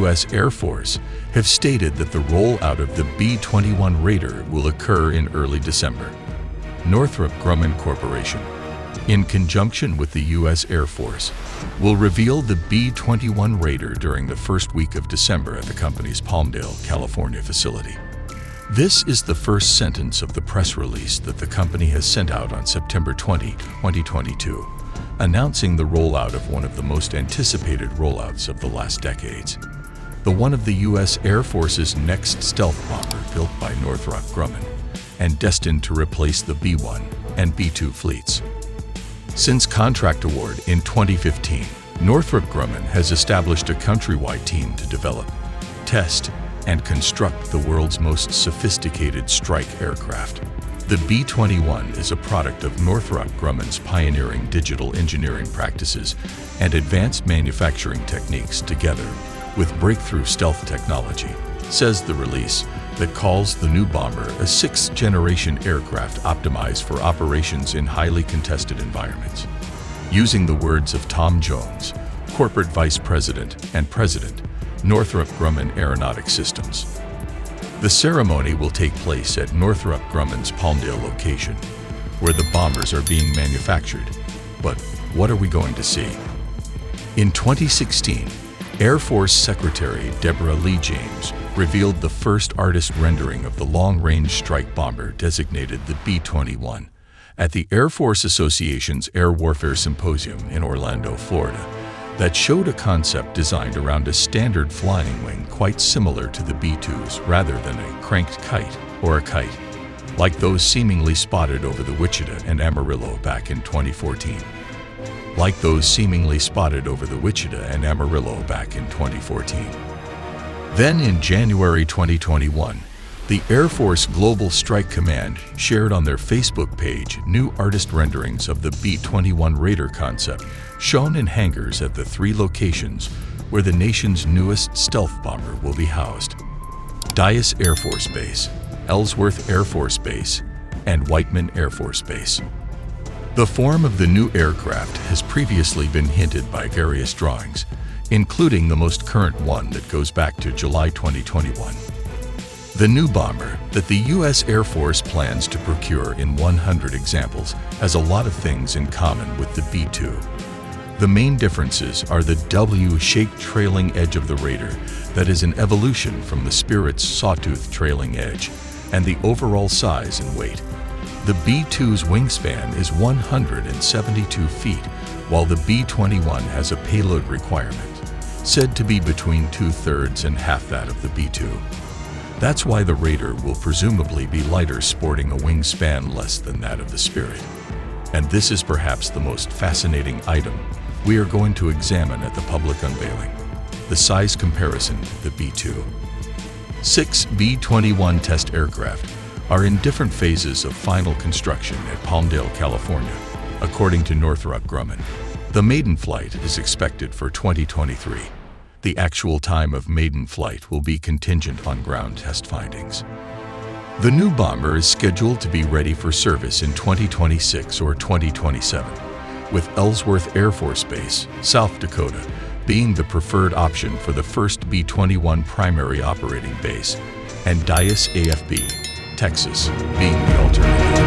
U.S. Air Force have stated that the rollout of the B-21 Raider will occur in early December. Northrop Grumman Corporation, in conjunction with the U.S. Air Force, will reveal the B-21 Raider during the first week of December at the company's Palmdale, California facility. This is the first sentence of the press release that the company has sent out on September 20, 2022, announcing the rollout of one of the most anticipated rollouts of the last decades, the one of the U.S. Air Force's next stealth bomber built by Northrop Grumman and destined to replace the B-1 and B-2 fleets. Since contract award in 2015, Northrop Grumman has established a countrywide team to develop, test, and construct the world's most sophisticated strike aircraft. The B-21 is a product of Northrop Grumman's pioneering digital engineering practices and advanced manufacturing techniques together with breakthrough stealth technology, says the release, that calls the new bomber a sixth-generation aircraft optimized for operations in highly contested environments. Using the words of Tom Jones, Corporate Vice President and President, Northrop Grumman Aeronautics Systems. The ceremony will take place at Northrop Grumman's Palmdale location, where the bombers are being manufactured. But what are we going to see? In 2016, Air Force Secretary Deborah Lee James revealed the first artist rendering of the long-range strike bomber designated the B-21 at the Air Force Association's Air Warfare Symposium in Orlando, Florida, that showed a concept designed around a standard flying wing quite similar to the B-2's rather than a cranked kite or a kite, like those seemingly spotted over the Wichita and Amarillo back in 2014. Like those seemingly spotted over the Wichita and Amarillo back in 2014. Then in January 2021, the Air Force Global Strike Command shared on their Facebook page new artist renderings of the B-21 Raider concept shown in hangars at the three locations where the nation's newest stealth bomber will be housed: Dyess Air Force Base, Ellsworth Air Force Base, and Whiteman Air Force Base. The form of the new aircraft has previously been hinted by various drawings, including the most current one that goes back to July 2021. The new bomber that the U.S. Air Force plans to procure in 100 examples has a lot of things in common with the B-2. The main differences are the W-shaped trailing edge of the Raider that is an evolution from the Spirit's sawtooth trailing edge, and the overall size and weight. The B-2's wingspan is 172 feet, while the B-21 has a payload requirement, said to be between 2/3 and half that of the B-2. That's why the Raider will presumably be lighter, sporting a wingspan less than that of the Spirit. And this is perhaps the most fascinating item we are going to examine at the public unveiling: the size comparison to the B-2. 6 B-21 test aircraft are in different phases of final construction at Palmdale, California, according to Northrop Grumman. The maiden flight is expected for 2023. The actual time of maiden flight will be contingent on ground test findings. The new bomber is scheduled to be ready for service in 2026 or 2027, with Ellsworth Air Force Base, South Dakota, being the preferred option for the first B-21 primary operating base, and Dyess AFB, Texas, being the alternative.